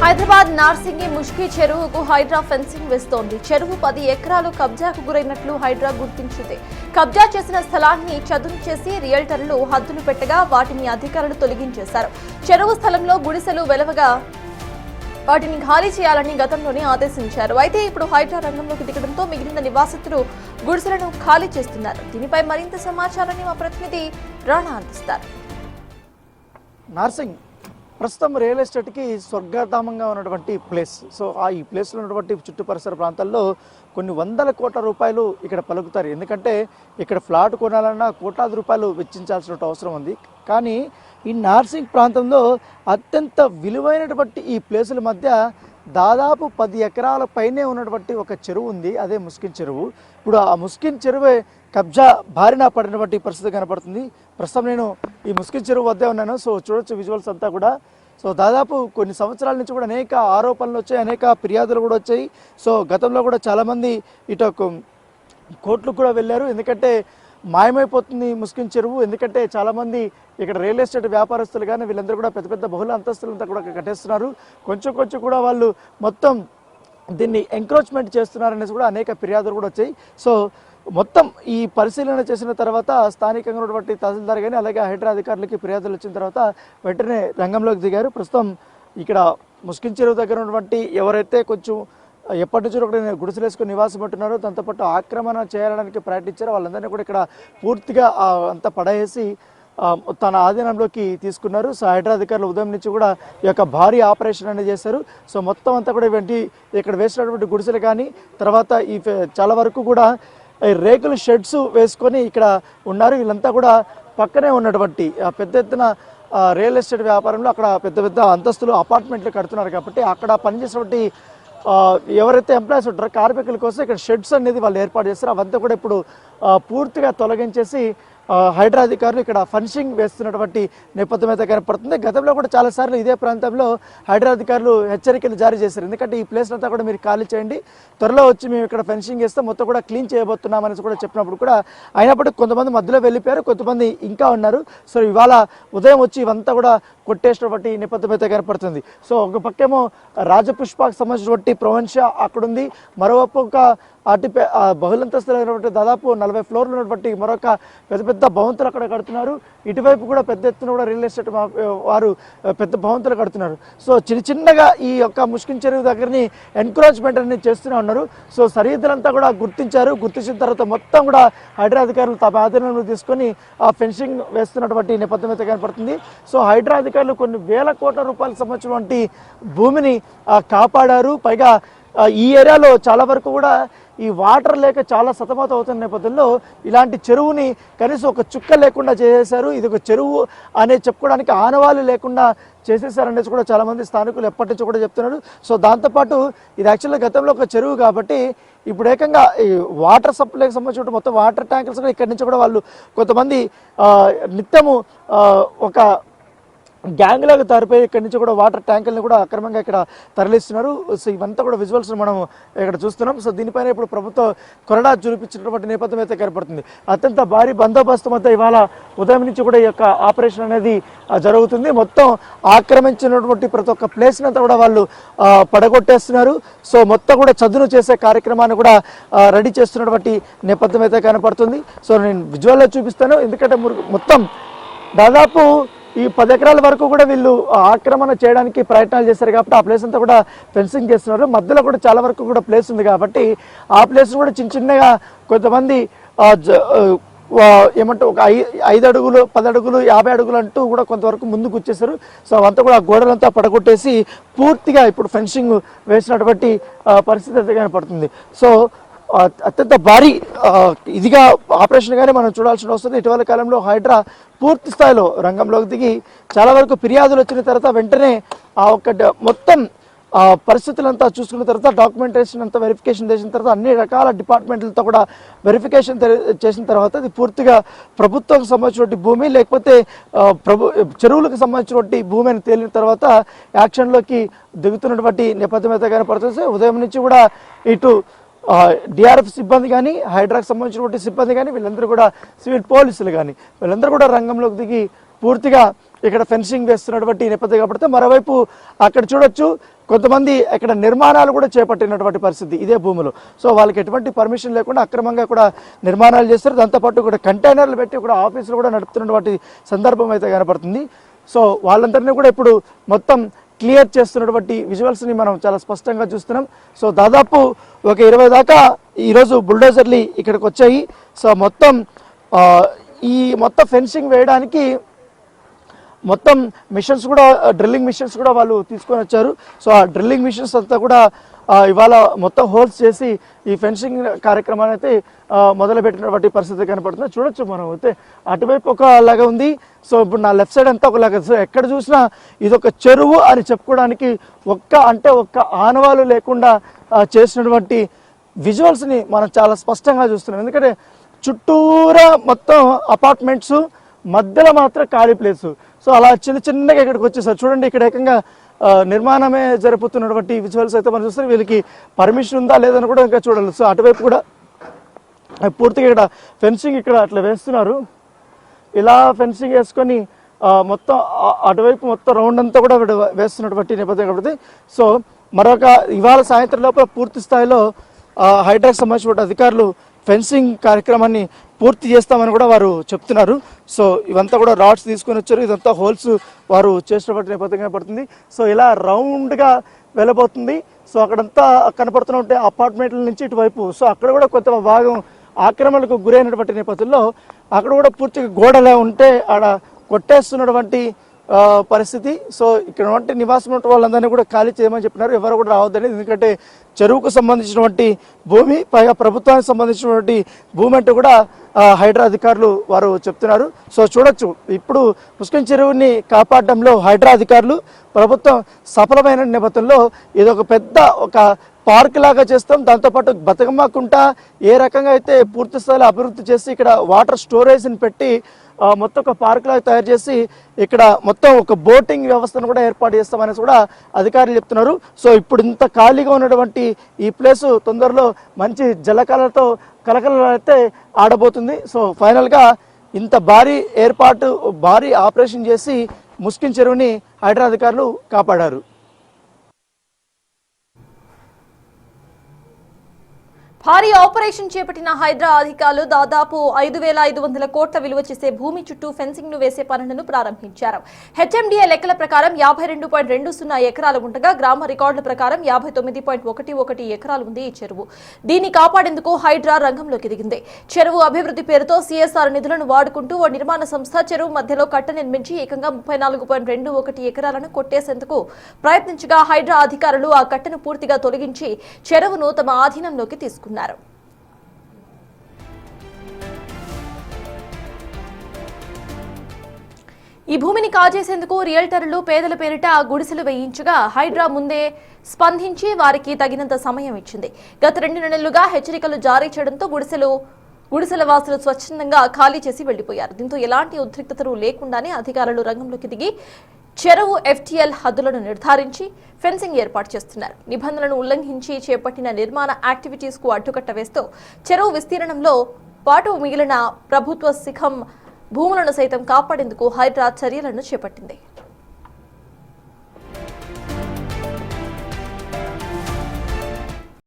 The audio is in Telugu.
హైదరాబాద్ నార్సింగి ముష్కి చెరువుకు హైడ్రా ఫెన్సింగ్ వేస్తోంది. చెరువు 10 ఎకరాలు కబ్జాకు గురైనట్లు హైడ్రా గుర్తించింది. కబ్జా చేసిన స్థలాన్ని చదును చేసి రియల్టర్లు హద్దులు పెట్టగా వాటిని అధికారులు తొలగించేశారు. చెరువు స్థలంలో గుడిసెలు వెలవగా వాటిని ఖాళీ చేయాలని గతంలోనే ఆదేశించారు. అయితే ఇప్పుడు హైడ్రా రంగంలోకి దిగడంతో మిగిలిన నివాసితులు గుడిసెలను ఖాళీ చేస్తున్నారు. దీనిపై మరింత సమాచారాన్ని మా ప్రతినిధి రాణా అందిస్తారు. నార్సింగ్ ప్రస్తుతం రియల్ ఎస్టేట్కి స్వర్గధామంగా ఉన్నటువంటి ప్లేస్. సో ఈ ప్లేస్లో ఉన్నటువంటి చుట్టూ పరిసర ప్రాంతాల్లో కొన్ని వందల కోట్ల రూపాయలు ఇక్కడ పలుకుతారు. ఎందుకంటే ఇక్కడ ఫ్లాట్ కొనాలన్నా కోట్లాది రూపాయలు వెచ్చించాల్సిన అవసరం ఉంది. కానీ ఈ నార్సింగ్ ప్రాంతంలో అత్యంత విలువైనటువంటి ఈ ప్లేసుల మధ్య దాదాపు 10 ఎకరాల పైనే ఉన్నటువంటి ఒక చెరువు ఉంది. అదే ముస్కిన్ చెరువు. ఇప్పుడు ఆ ముస్కిన్ చెరువే కబ్జా బారిన పడినటువంటి పరిస్థితి కనపడుతుంది. ప్రస్తుతం నేను ఈ ముస్కిన్ చెరువు వద్దే ఉన్నాను. సో చూడొచ్చు విజువల్స్ అంతా కూడా. సో దాదాపు కొన్ని సంవత్సరాల నుంచి కూడా అనేక ఆరోపణలు వచ్చాయి, అనేక ఫిర్యాదులు కూడా వచ్చాయి. సో గతంలో కూడా చాలామంది ఇటు కోర్టులకు కూడా వెళ్ళారు. ఎందుకంటే మాయమైపోతుంది ముస్కిన్ చెరువు. ఎందుకంటే చాలామంది ఇక్కడ రియల్ ఎస్టేట్ వ్యాపారస్తులు కానీ వీళ్ళందరూ కూడా పెద్ద పెద్ద బహుళ అంతస్తులంతా కూడా కట్టేస్తున్నారు. కొంచెం కొంచెం కూడా వాళ్ళు మొత్తం దీన్ని ఎంక్రోచ్మెంట్ చేస్తున్నారనేసి కూడా అనేక ఫిర్యాదులు కూడా వచ్చాయి. సో మొత్తం ఈ పరిశీలన చేసిన తర్వాత స్థానికంగా ఉన్నటువంటి తహసీల్దార్ కానీ అలాగే హైడ్రా అధికారులకి ఫిర్యాదులు వచ్చిన తర్వాత వెంటనే రంగంలోకి దిగారు. ప్రస్తుతం ఇక్కడ ముస్కిన్ చెరువు దగ్గర ఉన్నటువంటి ఎవరైతే కొంచెం ఎప్పటి నుంచో కూడా గుడిసెలు వేసుకుని నివాసం ఉంటున్నారో దాంతోపాటు ఆక్రమణ చేయడానికి ప్రయత్నించారో వాళ్ళందరినీ కూడా ఇక్కడ పూర్తిగా అంతా పడేసి తన ఆధీనంలోకి తీసుకున్నారు. సో హైడ్రా అధికారులు ఉదయం నుంచి కూడా ఈ యొక్క భారీ ఆపరేషన్ అనేది చేశారు. సో మొత్తం అంతా కూడా ఇక్కడ వేసినటువంటి గుడిసెలు కానీ తర్వాత ఈ చాలా వరకు కూడా రేకుల షెడ్స్ వేసుకొని ఇక్కడ ఉన్నారు. వీళ్ళంతా కూడా పక్కనే ఉన్నటువంటి పెద్ద ఎత్తున రియల్ ఎస్టేట్ వ్యాపారంలో అక్కడ పెద్ద పెద్ద అంతస్తులు అపార్ట్మెంట్లు కడుతున్నారు. కాబట్టి అక్కడ పనిచేసినటువంటి ఎవరైతే ఎంప్లాయీస్ ఉంటారో కార్మికుల కోసం ఇక్కడ షెడ్స్ అనేది వాళ్ళు ఏర్పాటు చేస్తారు. అవంతా కూడా ఇప్పుడు పూర్తిగా తొలగించేసి హైడ్రా అధికారులు ఇక్కడ ఫెన్సింగ్ వేస్తున్నటువంటి నేపథ్యం అయితే కనపడుతుంది. గతంలో కూడా చాలాసార్లు ఇదే ప్రాంతంలో హైడ్రా అధికారులు హెచ్చరికలు జారీ చేశారు. ఎందుకంటే ఈ ప్లేస్ అంతా కూడా మీరు ఖాళీ చేయండి, త్వరలో వచ్చి మేము ఇక్కడ ఫెన్సింగ్ వేస్తే మొత్తం కూడా క్లీన్ చేయబోతున్నామని కూడా చెప్పినప్పుడు కూడా అయినప్పటికీ కొంతమంది మధ్యలో వెళ్ళిపోయారు, కొంతమంది ఇంకా ఉన్నారు. సో ఇవాళ ఉదయం వచ్చి ఇవంతా కూడా కొట్టేసినటువంటి నేపథ్యం అయితే కనపడుతుంది. సో ఒక పక్కేమో రాజపుష్పకు సంబంధించినటువంటి ప్రొవెన్షియా అక్కడుంది, మరోపక్క అటు బహుళంతస్తులైనటువంటి దాదాపు 40 ఫ్లోర్లు ఉన్నటువంటి మరొక పెద్ద పెద్ద భవంతులు అక్కడ కడుతున్నారు. ఇటువైపు కూడా పెద్ద ఎత్తున కూడా రియల్ ఎస్టేట్ వారు పెద్ద భవంతులు కడుతున్నారు. సో చిన్నగా ఈ యొక్క ముస్కిన్ చెరువు దగ్గరని ఎన్క్రోచ్మెంట్ అనేది చేస్తూనే ఉన్నారు. సో సరిహద్దులంతా కూడా గుర్తించిన తర్వాత మొత్తం కూడా హైడ్రా అధికారులు తమ ఆధీనంలో తీసుకొని ఆ ఫెన్సింగ్ వేస్తున్నటువంటి నేపథ్యం అయితే కనపడుతుంది. సో హైడ్రా అధికారులు కొన్ని వేల కోట్ల రూపాయలకు సంబంధించినటువంటి భూమిని కాపాడారు. పైగా ఈ ఏరియాలో చాలా వరకు కూడా ఈ వాటర్ లేక చాలా సతమతం అవుతున్న నేపథ్యంలో ఇలాంటి చెరువుని కనీసం ఒక చుక్క లేకుండా చేసేశారు. ఇది ఒక చెరువు అనేది చెప్పుకోవడానికి ఆనవాళ్ళు లేకుండా చేసేసారనేసి కూడా చాలామంది స్థానికులు ఎప్పటి నుంచో కూడా చెప్తున్నారు. సో దాంతోపాటు ఇది యాక్చువల్గా గతంలో ఒక చెరువు కాబట్టి ఇప్పుడు ఏకంగా ఈ వాటర్ సప్లైకి సంబంధించిన మొత్తం వాటర్ ట్యాంకర్స్ కూడా ఇక్కడి నుంచి కూడా వాళ్ళు కొంతమంది నిత్యము ఒక గ్యాంగ్ లాగా తరిపోయి ఇక్కడి నుంచి కూడా వాటర్ ట్యాంకులను కూడా అక్రమంగా ఇక్కడ తరలిస్తున్నారు. సో ఇవంతా కూడా విజువల్స్ మనం ఇక్కడ చూస్తున్నాం. సో దీనిపైన ఇప్పుడు ప్రభుత్వం కొరడా చూపించినటువంటి నేపథ్యం అయితే కనపడుతుంది. అత్యంత భారీ బందోబస్తు మధ్య ఇవాళ ఉదయం నుంచి కూడా ఈ యొక్క ఆపరేషన్ అనేది జరుగుతుంది. మొత్తం ఆక్రమించినటువంటి ప్రతి ఒక్క ప్లేస్ని అంతా కూడా వాళ్ళు పడగొట్టేస్తున్నారు. సో మొత్తం కూడా చదును చేసే కార్యక్రమాన్ని కూడా రెడీ చేస్తున్నటువంటి నేపథ్యం అయితే కనపడుతుంది. సో నేను విజువల్లో చూపిస్తాను. ఎందుకంటే మొత్తం దాదాపు ఈ 10 ఎకరాల వరకు కూడా వీళ్ళు ఆక్రమణ చేయడానికి ప్రయత్నాలు చేశారు. కాబట్టి ఆ ప్లేస్ అంతా కూడా ఫెన్సింగ్ చేస్తున్నారు. మధ్యలో కూడా చాలా వరకు కూడా ప్లేస్ ఉంది కాబట్టి ఆ ప్లేస్ కూడా చిన్నగా కొంతమంది ఏమంటే ఒక 5 అడుగులు 10 అడుగులు 50 అడుగులు అంటూ కూడా కొంతవరకు ముందుకు వచ్చేసారు. సో అవంతా కూడా గోడలంతా పడగొట్టేసి పూర్తిగా ఇప్పుడు ఫెన్సింగ్ వేసినటువంటి పరిస్థితి అయితే కనపడుతుంది. సో అత్యంత భారీ ఇదిగా ఆపరేషన్గానే మనం చూడాల్సిన వస్తుంది. ఇటీవల కాలంలో హైడ్రా పూర్తి స్థాయిలో రంగంలోకి దిగి చాలా వరకు ఫిర్యాదులు వచ్చిన తర్వాత వెంటనే మొత్తం పరిస్థితులంతా చూసుకున్న తర్వాత డాక్యుమెంటేషన్ అంతా వెరిఫికేషన్ చేసిన తర్వాత అన్ని రకాల డిపార్ట్మెంట్లతో కూడా వెరిఫికేషన్ చేసిన తర్వాత ఇది పూర్తిగా ప్రభుత్వం సంబంధించినటువంటి భూమి లేకపోతే చెరువులకు సంబంధించినటువంటి భూమి అని తేలిన తర్వాత యాక్షన్లోకి దిగుతున్నటువంటి నేపథ్యం అయితే కనపడుతుంది. ఉదయం నుంచి కూడా ఇటు డిఆర్ఎఫ్ సిబ్బంది కానీ హైడ్రాకి సంబంధించినటువంటి సిబ్బంది కానీ వీళ్ళందరూ కూడా సివిల్ పోలీసులు కానీ వీళ్ళందరూ కూడా రంగంలోకి దిగి పూర్తిగా ఇక్కడ ఫెన్సింగ్ వేస్తున్నటువంటి నేపథ్యం కాబట్టి మరోవైపు అక్కడ చూడొచ్చు కొంతమంది ఇక్కడ నిర్మాణాలు కూడా చేపట్టినటువంటి పరిస్థితి ఇదే భూమిలో. సో వాళ్ళకి ఎటువంటి పర్మిషన్ లేకుండా అక్రమంగా కూడా నిర్మాణాలు చేస్తారు. దాంతోపాటు కూడా కంటైనర్లు పెట్టి కూడా ఆఫీసులు కూడా నడుపుతున్నటువంటి సందర్భం అయితే కనపడుతుంది. సో వాళ్ళందరినీ కూడా ఇప్పుడు మొత్తం క్లియర్ చేస్తున్నటువంటి విజువల్స్ని మనం చాలా స్పష్టంగా చూస్తున్నాం. సో దాదాపు ఒక 20 దాకా ఈరోజు బుల్డోజర్లు ఇక్కడికి వచ్చాయి. సో మొత్తం ఈ మొత్తం ఫెన్సింగ్ వేయడానికి మొత్తం మిషన్స్ కూడా డ్రిల్లింగ్ మిషన్స్ కూడా వాళ్ళు తీసుకొని వచ్చారు. సో ఆ డ్రిల్లింగ్ మిషన్స్ అంతా కూడా ఇవాళ మొత్తం హోల్స్ చేసి ఈ ఫెన్సింగ్ కార్యక్రమాన్ని అయితే మొదలుపెట్టినటువంటి పరిస్థితి కనపడుతుంది. చూడొచ్చు మనం అయితే అటువైపు ఒకలాగా ఉంది. సో ఇప్పుడు నా లెఫ్ట్ సైడ్ అంతా ఒకలాగా. సో ఎక్కడ చూసినా ఇది ఒక చెరువు అని చెప్పుకోవడానికి ఒక్క ఆనవాలు లేకుండా చేసినటువంటి విజువల్స్ని మనం చాలా స్పష్టంగా చూస్తున్నాం. ఎందుకంటే చుట్టూరా మొత్తం అపార్ట్మెంట్స్, మధ్యలో మాత్రం ఖాళీ ప్లేసు. సో అలా చిన్నగా ఇక్కడికి వచ్చేసారు. చూడండి ఇక్కడ ఏకంగా నిర్మాణమే జరుపుతున్నటువంటి విజువల్స్ అయితే మనం చూస్తే వీళ్ళకి పర్మిషన్ ఉందా లేదని కూడా ఇంకా చూడాలి. సో అటువైపు కూడా పూర్తిగా ఇక్కడ ఫెన్సింగ్ ఇక్కడ అట్లా వేస్తున్నారు. ఇలా ఫెన్సింగ్ వేసుకొని మొత్తం అటువైపు మొత్తం రౌండ్ అంతా కూడా వేస్తున్నటువంటి నేపథ్యం కాబట్టి సో మరొక ఇవాళ సాయంత్రం లోపల పూర్తి స్థాయిలో హైడ్రాకి సంబంధించిన అధికారులు ఫెన్సింగ్ కార్యక్రమాన్ని పూర్తి చేస్తామని కూడా వారు చెప్తున్నారు. సో ఇవంతా కూడా రాడ్స్ తీసుకొని వచ్చారు. ఇదంతా హోల్స్ వారు చేసినటువంటి నేపథ్యం కనపడుతుంది. సో ఇలా రౌండ్గా వెళ్ళబోతుంది. సో అక్కడంతా కనపడుతున్న అపార్ట్మెంట్ల నుంచి ఇటువైపు సో అక్కడ కూడా కొంత భాగం ఆక్రమణకు గురైనటువంటి నేపథ్యంలో అక్కడ కూడా పూర్తిగా గోడలే ఉంటే ఆడ కొట్టేస్తున్నటువంటి పరిస్థితి. సో ఇక్కడ నివాసం ఉన్న వాళ్ళందరినీ కూడా ఖాళీ చేయమని చెప్పినారు. ఎవరు కూడా రావద్దని. ఎందుకంటే చెరువుకు సంబంధించినటువంటి భూమి, పైగా ప్రభుత్వానికి సంబంధించినటువంటి భూమి అంటే కూడా హైడ్రా అధికారులు వారు చెప్తున్నారు. సో చూడొచ్చు ఇప్పుడు పుష్కం చెరువుని కాపాడడంలో హైడ్రా అధికారులు ప్రభుత్వం సఫలమైన నేపథ్యంలో ఇది ఒక పెద్ద ఒక పార్క్ లాగా చేస్తాం. దాంతోపాటు బతుకమ్మ కుంట ఏ రకంగా అయితే పూర్తి స్థాయిలో అభివృద్ధి చేసి ఇక్కడ వాటర్ స్టోరేజ్ని పెట్టి మొత్తం ఒక పార్క్ లాగా తయారు చేసి ఇక్కడ మొత్తం ఒక బోటింగ్ వ్యవస్థను కూడా ఏర్పాటు చేస్తామనేసి కూడా అధికారులు చెప్తున్నారు. సో ఇప్పుడు ఇంత ఖాళీగా ఉన్నటువంటి ఈ ప్లేసు తొందరలో మంచి జలకళతో కలకలైతే ఆడబోతుంది. సో ఫైనల్గా ఇంత భారీ ఆపరేషన్ చేసి ముస్కిన్ చెరువుని హైడ్రా అధికారులు కాపాడారు. భారీ ఆపరేషన్ చేపట్టిన హైడ్రా అధికారులు దాదాపు 5,500 కోట్ల విలువ చేసే భూమి చుట్టూ ఫెన్సింగ్ ను వేసే పనులను ప్రారంభించారు. హెచ్ఎండిఏ లెక్కల ప్రకారం 52.20 ఎకరాలు ఉండగా గ్రామ రికార్డుల ప్రకారం 59.11 ఎకరాలు ఉంది ఈ చెరువు. దీన్ని కాపాడేందుకు హైడ్రా రంగంలోకి దిగింది. చెరువు అభివృద్ధి పేరుతో సిఎస్ఆర్ నిధులను వాడుకుంటూ ఓ నిర్మాణ సంస్థ చెరువు మధ్యలో కట్ట నిర్మించి ఏకంగా 34.21 ఎకరాలను కొట్టేసేందుకు ప్రయత్నించగా హైడ్రా అధికారులు ఆ కట్టను పూర్తిగా తొలగించి చెరువును తమ ఆధీనంలోకి తీసుకున్నారు. ఈ భూమిని కాజేసేందుకు రియల్టర్లు పేదల పేరిట గుడిసెలు వేయించగా హైడ్రా ముందే స్పందించి వారికి తగినంత సమయం ఇచ్చింది. గత 2 నెలలుగా హెచ్చరికలు జారీ చేయడంతో గుడిసెల వాసులు స్వచ్ఛందంగా ఖాళీ చేసి వెళ్లిపోయారు. దీంతో ఎలాంటి ఉద్రిక్తతలు లేకుండానే అధికారులు రంగంలోకి దిగి చెరువు FTL హద్దులను నిర్ధారించి ఫెన్సింగ్ ఏర్పాటు చేస్తున్నారు. నిబంధనలను ఉల్లంఘించి చేపట్టిన నిర్మాణ యాక్టివిటీస్ కు అడ్డుకట్ట వేస్తూ చెరువు విస్తీర్ణంలో పాటు మిగిలిన ప్రభుత్వ శిఖం భూములను సైతం కాపాడేందుకు హైడ్రా చర్యలను చేపట్టింది.